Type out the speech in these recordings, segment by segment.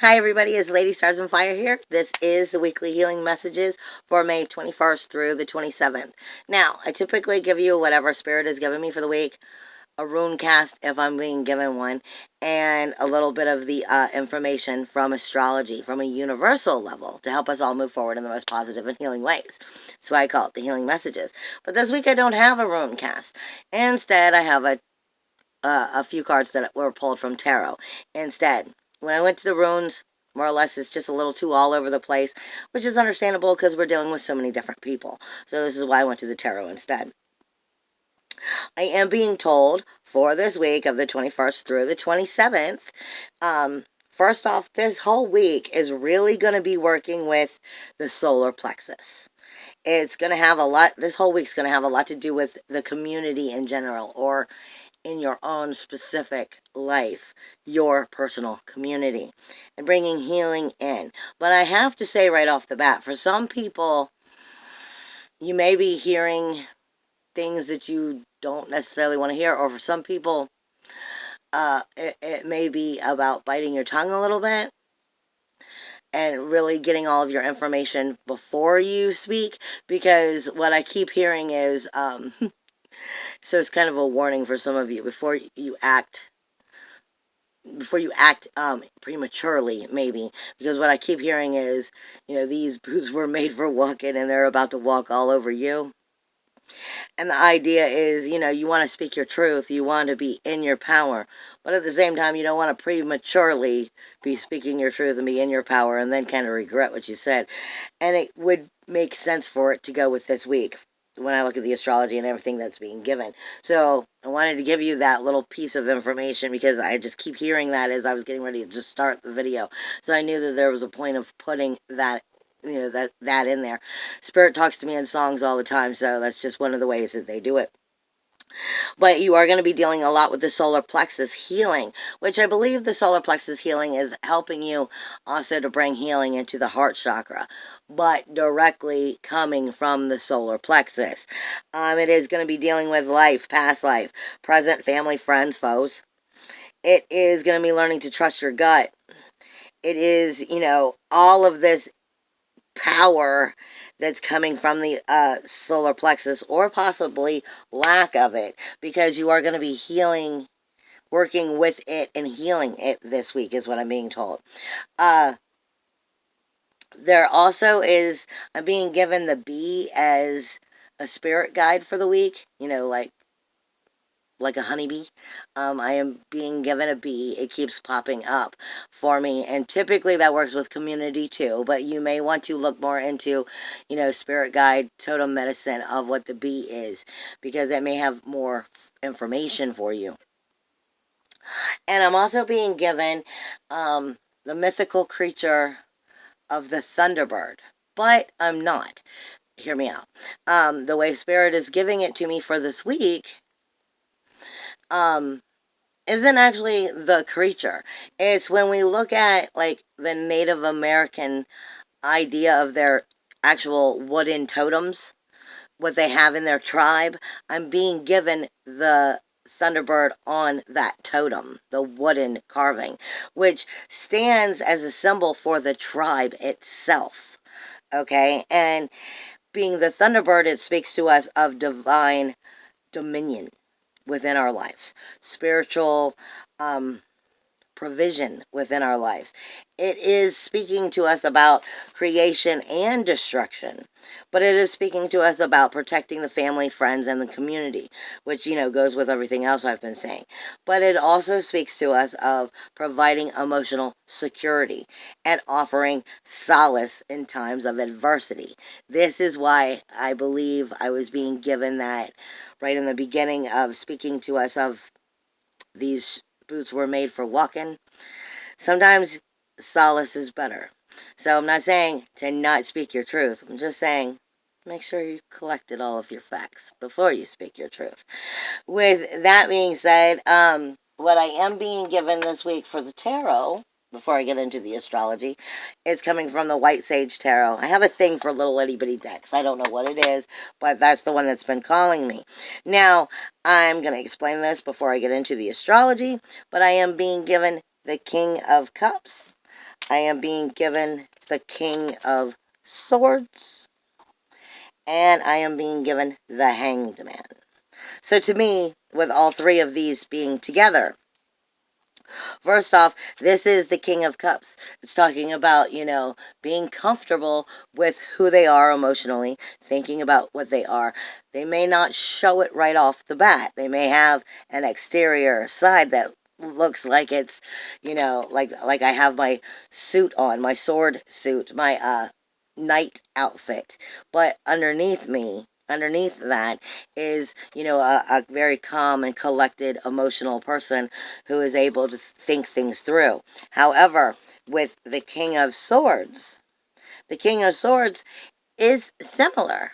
Hi everybody, it's Lady Stars on Fire here. This is the weekly healing messages for May 21st through the 27th. Now, I typically give you whatever spirit is giving me for the week, a rune cast if I'm being given one, and a little bit of the information from astrology from a universal level to help us all move forward in the most positive and healing ways. That's why I call it the healing messages. But this week I don't have a rune cast. Instead, I have a few cards that were pulled from tarot. Instead, when I went to the runes, more or less, it's just a little too all over the place, which is understandable because we're dealing with so many different people. So this is why I went to the tarot instead. I am being told for this week of the 21st through the 27th, first off, this whole week is really going to be working with the solar plexus. It's going to have a lot, this whole week's going to have a lot to do with the community in general, or in your own specific life, your personal community, and bringing healing in. But I have to say right off the bat, for some people, you may be hearing things that you don't necessarily want to hear, or for some people, it may be about biting your tongue a little bit and really getting all of your information before you speak, because what I keep hearing is, so it's kind of a warning for some of you before you act prematurely, maybe, because what I keep hearing is, these boots were made for walking and they're about to walk all over you. And the idea is, you want to speak your truth, you want to be in your power, but at the same time, you don't want to prematurely be speaking your truth and be in your power and then kind of regret what you said. And it would make sense for it to go with this week when I look at the astrology and everything that's being given. So I wanted to give you that little piece of information because I just keep hearing that as I was getting ready to just start the video. So I knew that there was a point of putting that, that in there. Spirit talks to me in songs all the time, so that's just one of the ways that they do it. But you are going to be dealing a lot with the solar plexus healing, which I believe the solar plexus healing is helping you also to bring healing into the heart chakra, but directly coming from the solar plexus. It is going to be dealing with life, past life, present, family, friends, foes. It is going to be learning to trust your gut. It is, all of this power that's coming from the solar plexus, or possibly lack of it, because you are going to be healing, working with it and healing it this week is what I'm being told. There also is, I'm being given the bee as a spirit guide for the week, like a honeybee. I am being given a bee. It keeps popping up for me, and typically that works with community too, but you may want to look more into, spirit guide, totem medicine of what the bee is, because it may have more information for you. And I'm also being given the mythical creature of the Thunderbird, but I'm not. Hear me out. The way Spirit is giving it to me for this week, isn't actually the creature. It's when we look at, like, the Native American idea of their actual wooden totems, what they have in their tribe. I'm being given the Thunderbird on that totem, the wooden carving, which stands as a symbol for the tribe itself. Okay? And being the Thunderbird, it speaks to us of divine dominion within our lives, spiritual provision within our lives. It is speaking to us about creation and destruction, but it is speaking to us about protecting the family, friends, and the community, which, goes with everything else I've been saying. But it also speaks to us of providing emotional security and offering solace in times of adversity. This is why I believe I was being given that right in the beginning of speaking to us of these boots were made for walking. Sometimes solace is better. So I'm not saying to not speak your truth. I'm just saying make sure you collected all of your facts before you speak your truth. With that being said, what I am being given this week for the tarot, before I get into the astrology, is coming from the White Sage Tarot. I have a thing for little itty bitty decks. I don't know what it is, but that's the one that's been calling me. Now, I'm going to explain this before I get into the astrology, but I am being given the King of Cups. I am being given the King of Swords, and I am being given the Hanged Man. So to me, with all three of these being together, first off, this is the King of Cups. It's talking about, being comfortable with who they are emotionally, thinking about what they are. They may not show it right off the bat. They may have an exterior side that looks like it's, like I have my suit on, my sword suit, my knight outfit. But underneath that is, a very calm and collected emotional person who is able to think things through. However, with the King of Swords is similar,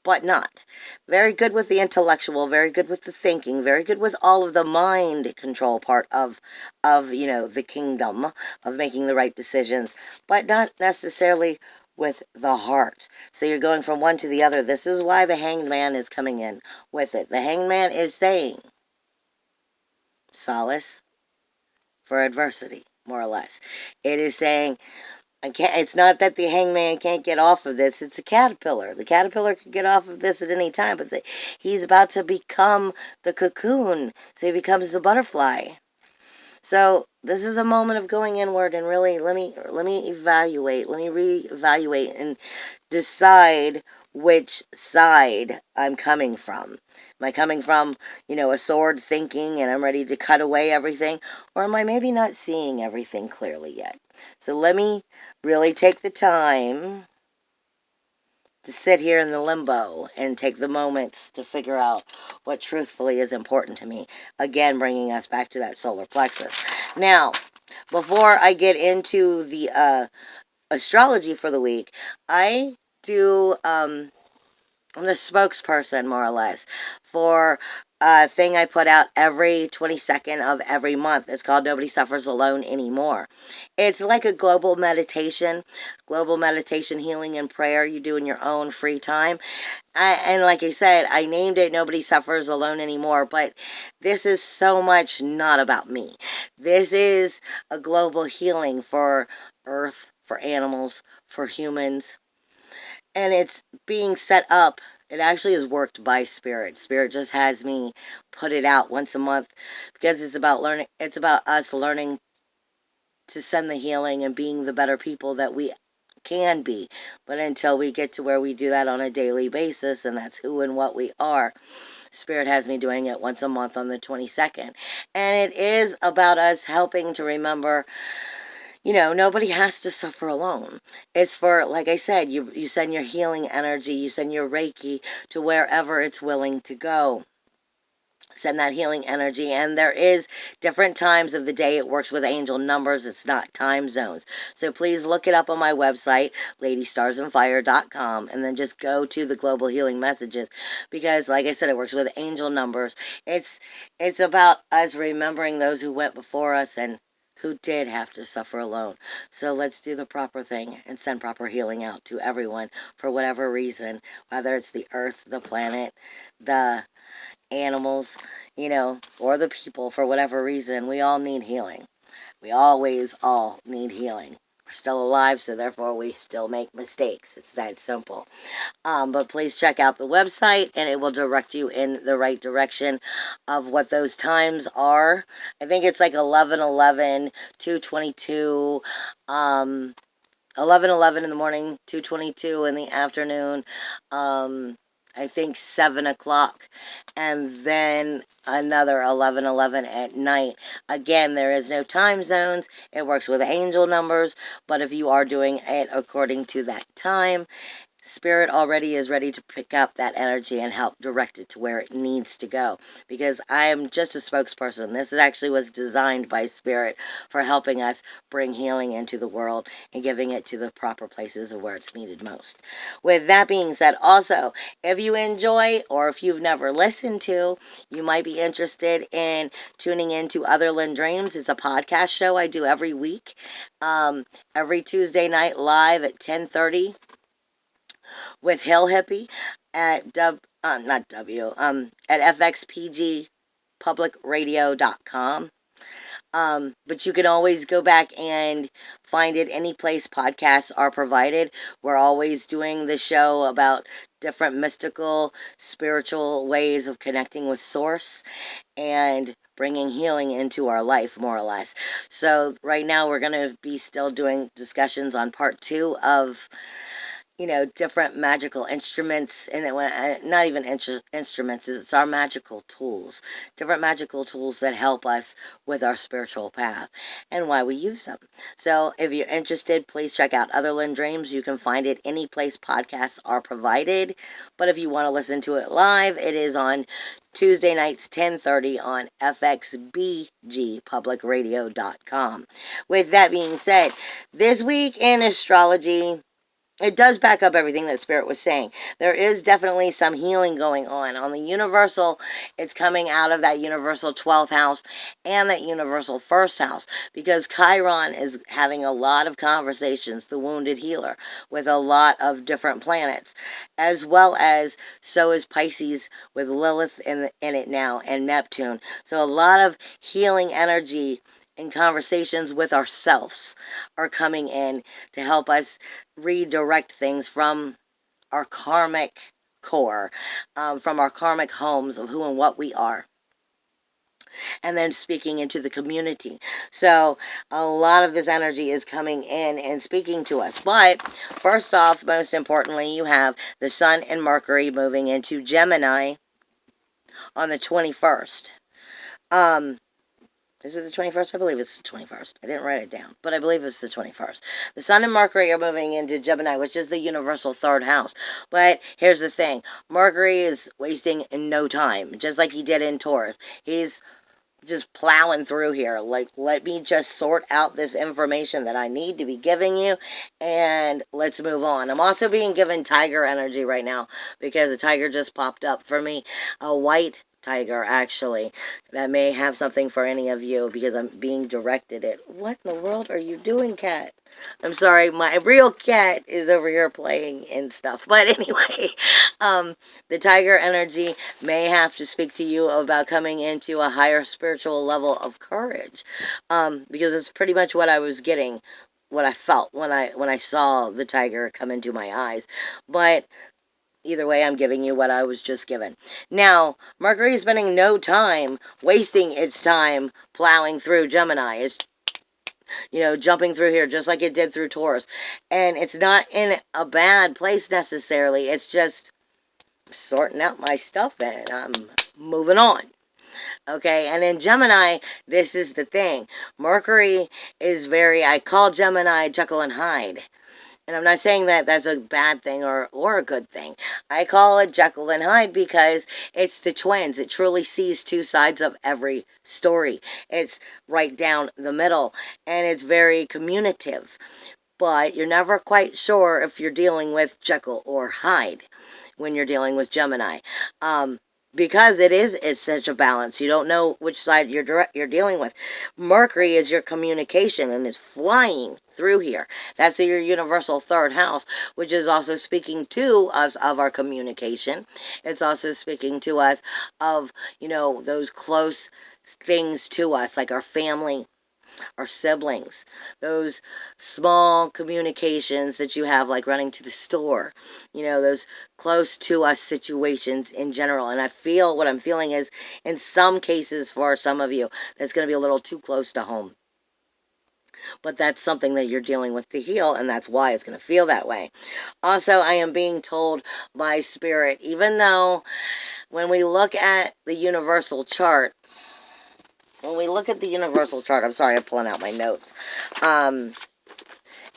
but not. Very good with the intellectual, very good with the thinking, very good with all of the mind control part of the kingdom, of making the right decisions, but not necessarily with the heart. So you're going from one to the other. This is why the Hanged Man is coming in with it. The Hanged Man is saying solace for adversity, more or less. It is saying, it's not that the hangman can't get off of this. It's a caterpillar. The caterpillar can get off of this at any time, but he's about to become the cocoon. So he becomes the butterfly. So this is a moment of going inward and really let me evaluate. Let me reevaluate and decide which side I'm coming from. Am I coming from, a sword thinking and I'm ready to cut away everything? Or am I maybe not seeing everything clearly yet? So let me really take the time to sit here in the limbo and take the moments to figure out what truthfully is important to me. Again, bringing us back to that solar plexus. Now, before I get into the astrology for the week, I do I'm the spokesperson, more or less, for a thing I put out every 22nd of every month. It's called Nobody Suffers Alone Anymore. It's like a global meditation healing and prayer you do in your own free time. And like I said, I named it Nobody Suffers Alone Anymore, but this is so much not about me. This is a global healing for Earth, for animals, for humans, and it's being set up. It actually is worked by Spirit. Spirit just has me put it out once a month because it's about learning. It's about us learning to send the healing and being the better people that we can be. But until we get to where we do that on a daily basis, and that's who and what we are, Spirit has me doing it once a month on the 22nd. And it is about us helping to remember, nobody has to suffer alone. It's for, like I said, you send your healing energy, you send your Reiki to wherever it's willing to go. Send that healing energy, and there is different times of the day. It works with angel numbers. It's not time zones. So please look it up on my website, ladystarsandfire.com, and then just go to the global healing messages, because like I said, it works with angel numbers. It's about us remembering those who went before us and who did have to suffer alone. So let's do the proper thing and send proper healing out to everyone for whatever reason, whether it's the earth, the planet, the animals, or the people. For whatever reason, we all need healing. We always all need healing. We're still alive, so therefore we still make mistakes. It's that simple. But please check out the website, and it will direct you in the right direction of what those times are. I think it's like 11:11, 2:22, 11:11 in the morning, 2:22 in the afternoon, I think 7 o'clock, and then another 11:11 at night. Again, there is no time zones. It works with angel numbers, but if you are doing it according to that time, Spirit already is ready to pick up that energy and help direct it to where it needs to go. Because I am just a spokesperson. This actually was designed by Spirit for helping us bring healing into the world and giving it to the proper places of where it's needed most. With that being said, also, if you enjoy or if you've never listened to, you might be interested in tuning into Otherland Dreams. It's a podcast show I do every week, every Tuesday night live at 10:30. With Hill Hippie at not W, at fxpgpublicradio.com. But you can always go back and find it any place podcasts are provided. We're always doing the show about different mystical, spiritual ways of connecting with Source and bringing healing into our life, more or less. So right now we're going to be still doing discussions on part 2 of different magical instruments, and not even instruments, it's our magical tools, different magical tools that help us with our spiritual path and why we use them. So if you're interested, please check out Otherland Dreams. You can find it any place podcasts are provided, but if you want to listen to it live, it is on Tuesday nights, 10:30 on fxbgpublicradio.com. With that being said, this week in astrology, it does back up everything that Spirit was saying. There is definitely some healing going on the universal. It's coming out of that universal 12th house and that universal first house, because Chiron is having a lot of conversations, the wounded healer, with a lot of different planets, as well as so is Pisces with Lilith in it now, and Neptune. So a lot of healing energy and conversations with ourselves are coming in to help us redirect things from our karmic core, from our karmic homes of who and what we are, and then speaking into the community. So a lot of this energy is coming in and speaking to us. But first off, most importantly, you have the Sun and Mercury moving into Gemini on the 21st. Is it the 21st? I believe it's the 21st. I didn't write it down, but I believe it's the 21st. The Sun and Mercury are moving into Gemini, which is the universal third house. But here's the thing. Mercury is wasting no time, just like he did in Taurus. He's just plowing through here. Like, let me just sort out this information that I need to be giving you, and let's move on. I'm also being given tiger energy right now, because a tiger just popped up for me. A white tiger, actually, that may have something for any of you, because I'm being directed at, what in the world are you doing, cat? I'm sorry, my real cat is over here playing and stuff. But anyway, the tiger energy may have to speak to you about coming into a higher spiritual level of courage, because it's pretty much what I was getting, what I felt when I saw the tiger come into my eyes. But either way, I'm giving you what I was just given. Now, Mercury is spending no time wasting its time plowing through Gemini. It's jumping through here just like it did through Taurus. And it's not in a bad place necessarily. It's just sorting out my stuff and I'm moving on. Okay, and in Gemini, this is the thing. Mercury is I call Gemini Jekyll and Hyde. And I'm not saying that that's a bad thing or a good thing. I call it Jekyll and Hyde because it's the twins. It truly sees two sides of every story. It's right down the middle, and it's very communicative. But you're never quite sure if you're dealing with Jekyll or Hyde when you're dealing with Gemini. Because it's such a balance. You don't know which side you're dealing with. Mercury is your communication and is flying through here. That's your universal third house, which is also speaking to us of our communication. It's also speaking to us of, those close things to us, like our family, our siblings, those small communications that you have, like running to the store, those close to us situations in general. And what I'm feeling is, in some cases for some of you, that's going to be a little too close to home. But that's something that you're dealing with to heal, and that's why it's going to feel that way. Also, I am being told by Spirit, even though when we look at the universal chart, I'm sorry, I'm pulling out my notes.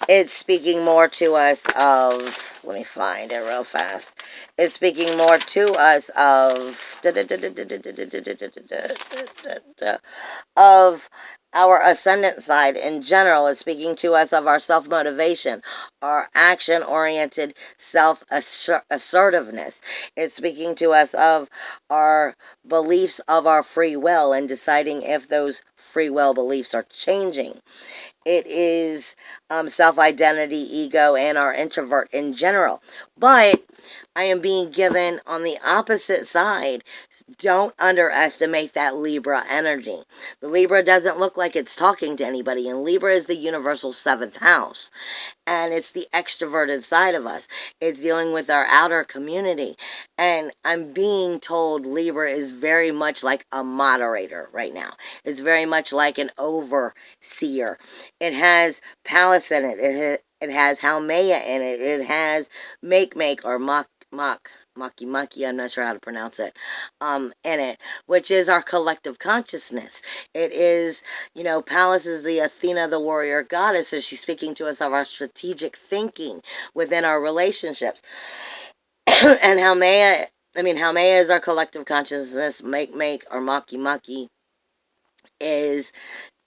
It's speaking more to us of, let me find it real fast. It's speaking more to us of our ascendant side in general. It's speaking to us of our self-motivation, our action-oriented self-assertiveness. It's speaking to us of our beliefs of our free will and deciding if those free will beliefs are changing. It is self-identity, ego, and our introvert in general. But I am being given on the opposite side Don't underestimate that Libra energy. The Libra doesn't look like it's talking to anybody, and Libra is the universal seventh house, and it's the extroverted side of us. It's dealing with our outer community, and I'm being told Libra is very much like a moderator right now. It's very much like an overseer. It has Palace in it. It has Haumea in it. It has Make or Maki, I'm not sure how to pronounce it, in it, which is our collective consciousness. It is, Pallas is the Athena, the warrior goddess, so she's speaking to us of our strategic thinking within our relationships. And Haumea is our collective consciousness. Make or Maki is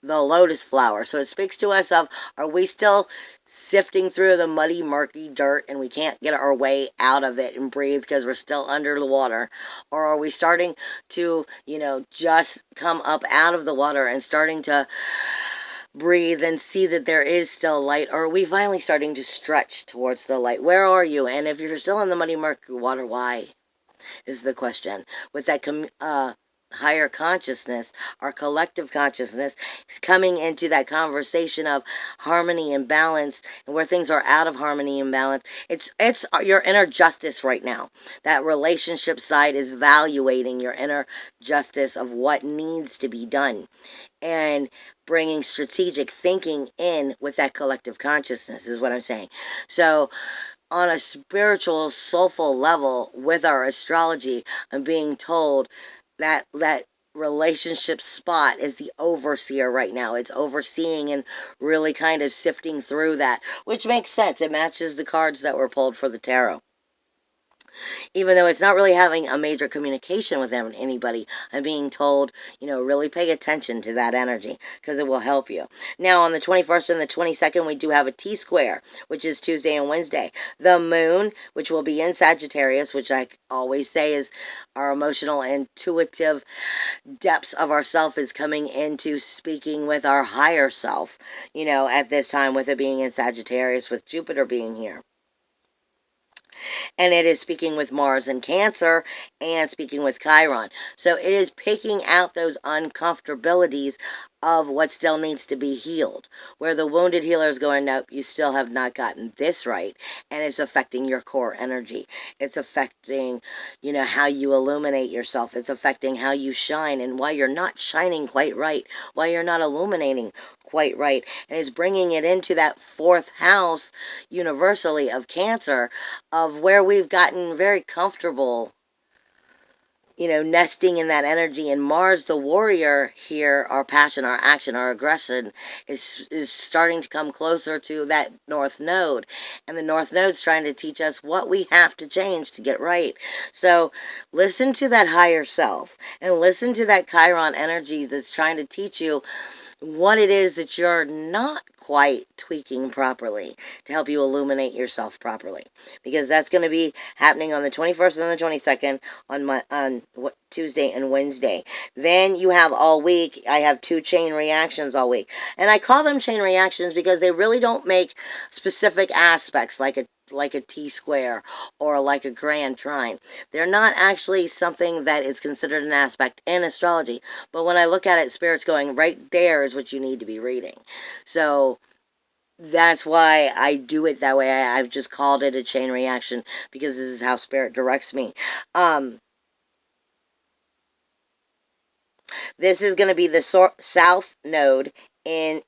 the lotus flower. So it speaks to us of, are we still sifting through the muddy, murky dirt and we can't get our way out of it and breathe because we're still under the water? Or are we starting to, just come up out of the water and starting to breathe and see that there is still light? Or are we finally starting to stretch towards the light? Where are you? And if you're still in the muddy, murky water, why? Is the question. With that higher consciousness, our collective consciousness, is coming into that conversation of harmony and balance, and where things are out of harmony and balance. It's your inner justice right now. That relationship side is evaluating your inner justice of what needs to be done, and bringing strategic thinking in with that collective consciousness is what I'm saying. So on a spiritual, soulful level with our astrology, I'm being told that relationship spot is the overseer right now. It's overseeing and really kind of sifting through that, which makes sense. It matches the cards that were pulled for the tarot. Even though it's not really having a major communication with anybody, I'm being told, really pay attention to that energy because it will help you. Now, on the 21st and the 22nd, we do have a T-square, which is Tuesday and Wednesday. The moon, which will be in Sagittarius, which I always say is our emotional, intuitive depths of ourself, is coming into speaking with our higher self, at this time, with it being in Sagittarius, with Jupiter being here. And it is speaking with Mars in Cancer and speaking with Chiron. So it is picking out those uncomfortabilities of what still needs to be healed. Where the wounded healer is going, nope, you still have not gotten this right. And it's affecting your core energy. It's affecting, how you illuminate yourself. It's affecting how you shine and why you're not shining quite right. Why you're not illuminating quite right. And it's bringing it into that fourth house universally of Cancer, of where we've gotten very comfortable, nesting in that energy. And Mars, the warrior here, our passion, our action, our aggression, is starting to come closer to that North Node. And the North Node's trying to teach us what we have to change to get right. So listen to that higher self and listen to that Chiron energy that's trying to teach you what it is that you're not quite tweaking properly to help you illuminate yourself properly, because that's going to be happening on the 21st and the 22nd on Tuesday and Wednesday. Then you have all week. I have 2 chain reactions all week, and I call them chain reactions because they really don't make specific aspects like a T-square or like a grand trine. They're not actually something that is considered an aspect in astrology, but when I look at it, Spirit's going, right there is what you need to be reading. So that's why I do it that way. I've just called it a chain reaction because this is how Spirit directs me. This is going to be the South Node in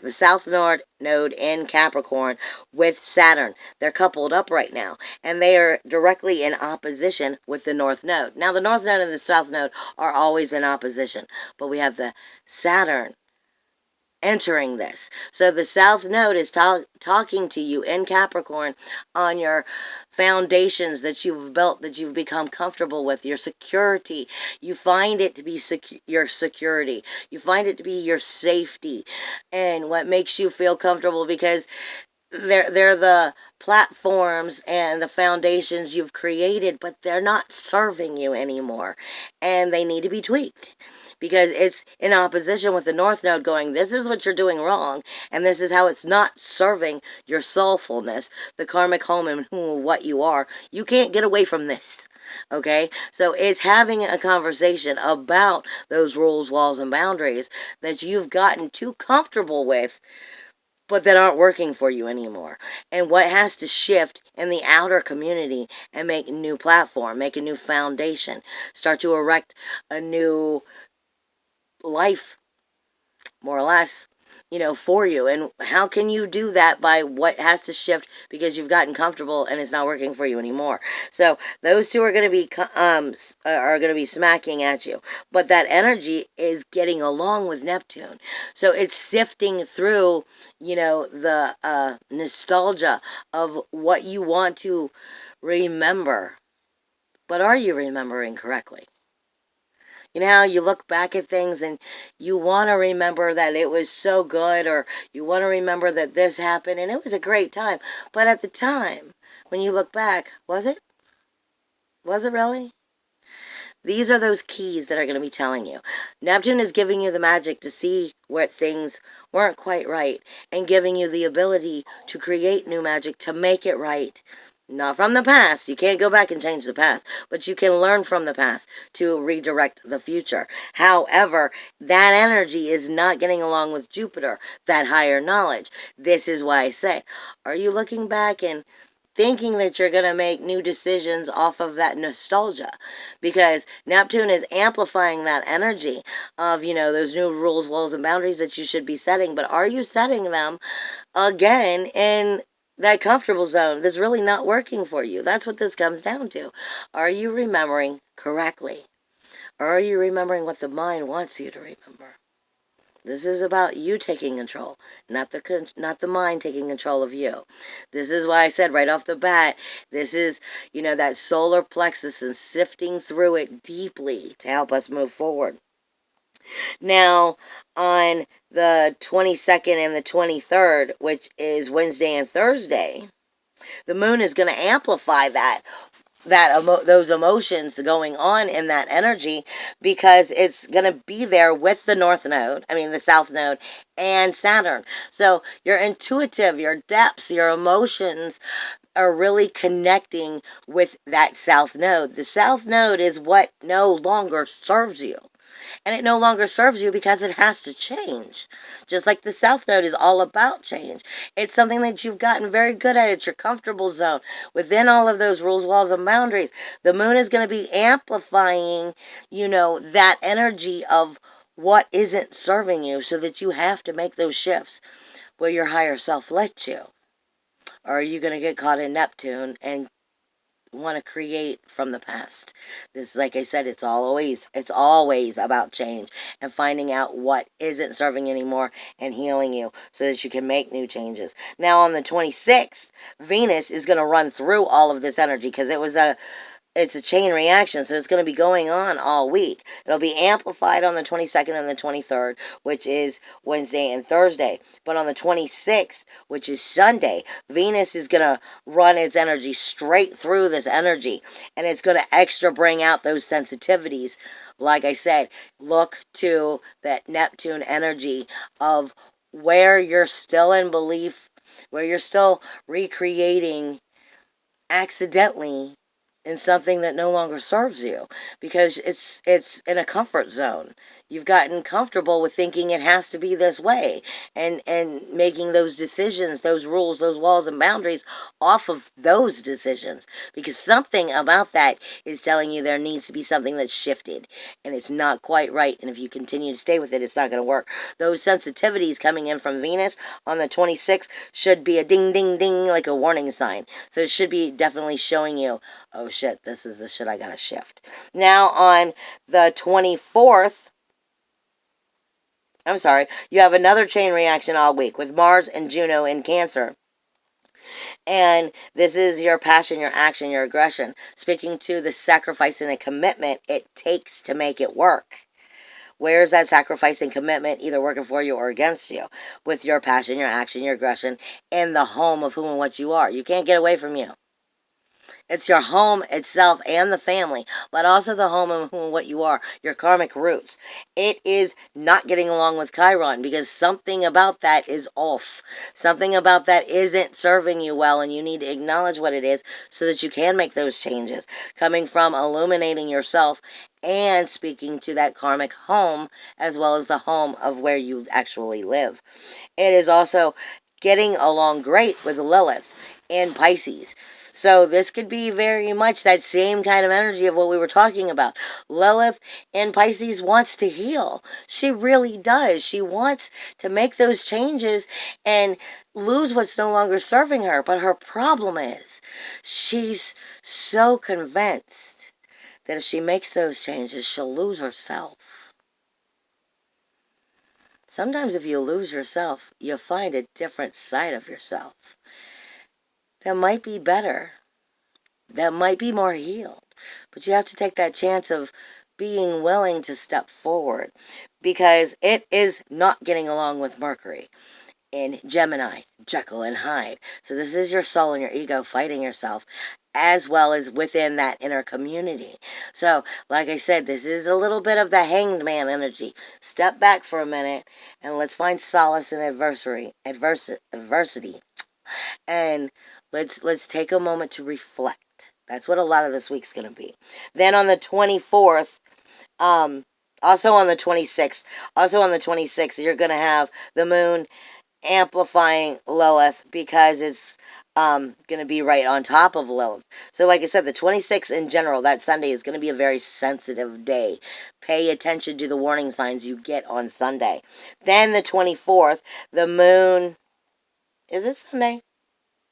the South Node in Capricorn with Saturn. They're coupled up right now, and they are directly in opposition with the North Node. Now, the North Node and the South Node are always in opposition, but we have the Saturn entering this. So the South Node is talking to you in Capricorn on your foundations that you've built, that you've become comfortable with, your security. You find it to be your security. You find it to be your safety and what makes you feel comfortable, because they're the platforms and the foundations you've created, but they're not serving you anymore, and they need to be tweaked, because it's in opposition with the North Node going, this is what you're doing wrong, and this is how it's not serving your soulfulness, the karmic home, and what you are. You can't get away from this. Okay, so it's having a conversation about those rules, walls, and boundaries that you've gotten too comfortable with, but that aren't working for you anymore. And what has to shift in the outer community and make a new platform, make a new foundation, start to erect a new life, more or less, for you. And how can you do that? By what has to shift because you've gotten comfortable and it's not working for you anymore. So those two are going to be smacking at you, but that energy is getting along with Neptune. So it's sifting through, the nostalgia of what you want to remember. But are you remembering correctly? You know how you look back at things and you want to remember that it was so good, or you want to remember that this happened and it was a great time. But at the time, when you look back, was it? Was it really? These are those keys that are going to be telling you. Neptune is giving you the magic to see where things weren't quite right and giving you the ability to create new magic to make it right. Not from the past. You can't go back and change the past, but you can learn from the past to redirect the future. However, that energy is not getting along with Jupiter, that higher knowledge. This is why I say, are you looking back and thinking that you're going to make new decisions off of that nostalgia? Because Neptune is amplifying that energy of, those new rules, walls, and boundaries that you should be setting. But are you setting them again in that comfortable zone that's really not working for you? That's what this comes down to. Are you remembering correctly? Or are you remembering what the mind wants you to remember? This is about you taking control, not the mind taking control of you. This is why I said right off the bat, this is, that solar plexus and sifting through it deeply to help us move forward. Now, on the 22nd and the 23rd, which is Wednesday and Thursday, the moon is going to amplify those emotions going on in that energy, because it's going to be there with the south node and Saturn. So your intuitive, your depths, your emotions are really connecting with that south node. The south node is what no longer serves you. And it no longer serves you because it has to change. Just like the South Node is all about change. It's something that you've gotten very good at. It's your comfortable zone. Within all of those rules, walls, and boundaries, the moon is going to be amplifying, that energy of what isn't serving you, so that you have to make those shifts where your higher self lets you. Or are you going to get caught in Neptune and want to create from the past? This, like I said, it's always about change and finding out what isn't serving you anymore and healing you so that you can make new changes. Now on the 26th, Venus is going to run through all of this energy, because it's a chain reaction, so it's going to be going on all week. It'll be amplified on the 22nd and the 23rd, which is Wednesday and Thursday. But on the 26th, which is Sunday, Venus is going to run its energy straight through this energy, and it's going to extra bring out those sensitivities. Like I said, look to that Neptune energy of where you're still in belief, where you're still recreating accidentally in something that no longer serves you, because it's in a comfort zone. You've gotten comfortable with thinking it has to be this way, and making those decisions, those rules, those walls and boundaries off of those decisions, because something about that is telling you there needs to be something that's shifted, and it's not quite right. And if you continue to stay with it, it's not going to work. Those sensitivities coming in from Venus on the 26th should be a ding ding ding, like a warning sign. So it should be definitely showing you, oh shit, this is the shit I gotta shift. Now on the 24th, you have another chain reaction all week with Mars and Juno in Cancer. And this is your passion, your action, your aggression, speaking to the sacrifice and the commitment it takes to make it work. Where's that sacrifice and commitment either working for you or against you, with your passion, your action, your aggression, in the home of who and what you are? You can't get away from you. It's your home itself and the family, but also the home and what you are, your karmic roots. It is not getting along with Chiron because something about that is off. Something about that isn't serving you well, and you need to acknowledge what it is so that you can make those changes. Coming from illuminating yourself and speaking to that karmic home as well as the home of where you actually live. It is also getting along great with Lilith in Pisces. So this could be very much that same kind of energy of what we were talking about. Lilith in Pisces wants to heal. She really does. She wants to make those changes and lose what's no longer serving her. But her problem is she's so convinced that if she makes those changes, she'll lose herself. Sometimes if you lose yourself, you'll find a different side of yourself that might be better, that might be more healed. But you have to take that chance of being willing to step forward because it is not getting along with Mercury in Gemini, Jekyll and Hyde. So this is your soul and your ego fighting yourself as well as within that inner community. So, like I said, this is a little bit of the hanged man energy. Step back for a minute and let's find solace in adversity. And let's take a moment to reflect. That's what a lot of this week's going to be. Then on the 24th, also on the 26th, you're going to have the moon amplifying Lilith because it's going to be right on top of Lilith. So like I said, the 26th in general, that Sunday is going to be a very sensitive day. Pay attention to the warning signs you get on Sunday. Then the 24th, the moon, is it Sunday?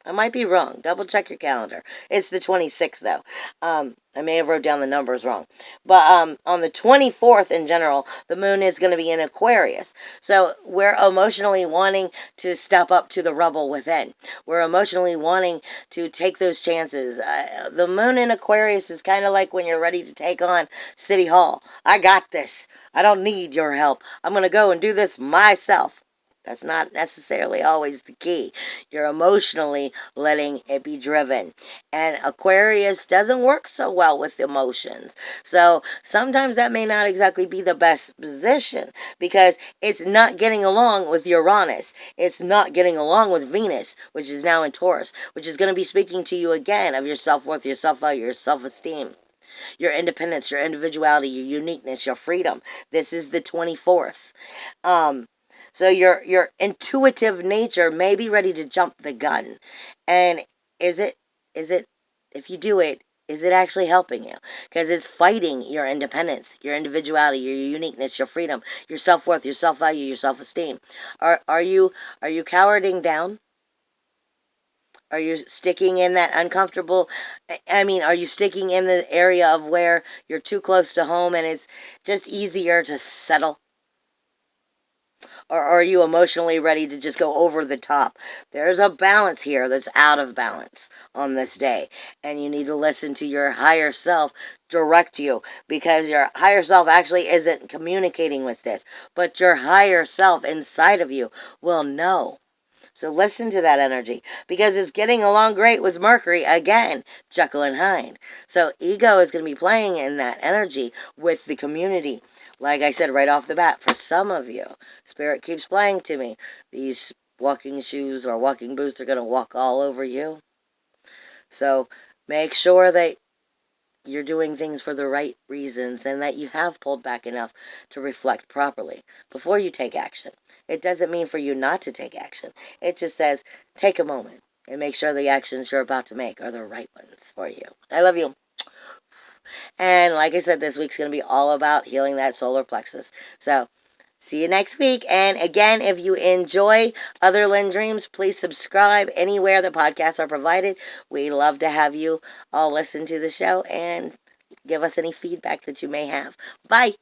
I might be wrong. Double check your calendar. It's the 26th, though. I may have wrote down the numbers wrong. But on the 24th, in general, the moon is going to be in Aquarius. So we're emotionally wanting to step up to the rubble within. We're emotionally wanting to take those chances. The moon in Aquarius is kind of like when you're ready to take on City Hall. I got this. I don't need your help. I'm going to go and do this myself. That's not necessarily always the key. You're emotionally letting it be driven. And Aquarius doesn't work so well with emotions. So sometimes that may not exactly be the best position because it's not getting along with Uranus. It's not getting along with Venus, which is now in Taurus, which is going to be speaking to you again of your self-worth, your self-value, your self-esteem, your independence, your individuality, your uniqueness, your freedom. This is the 24th. So your intuitive nature may be ready to jump the gun. And is it, if you do it, is it actually helping you? Because it's fighting your independence, your individuality, your uniqueness, your freedom, your self-worth, your self-value, your self-esteem. Are you cowarding down? Are you sticking in that uncomfortable, are you sticking in the area of where you're too close to home and it's just easier to settle? Or are you emotionally ready to just go over the top? There's a balance here that's out of balance on this day. And you need to listen to your higher self direct you because your higher self actually isn't communicating with this. But your higher self inside of you will know. So listen to that energy because it's getting along great with Mercury again, Jekyll and Hyde. So ego is going to be playing in that energy with the community. Like I said right off the bat, for some of you, Spirit keeps playing to me. These walking shoes or walking boots are going to walk all over you. So make sure that you're doing things for the right reasons and that you have pulled back enough to reflect properly before you take action. It doesn't mean for you not to take action. It just says take a moment and make sure the actions you're about to make are the right ones for you. I love you. And like I said, this week's going to be all about healing that solar plexus. So see you next week. And again, if you enjoy Otherland Dreams, please subscribe anywhere the podcasts are provided. We love to have you all listen to the show and give us any feedback that you may have. Bye.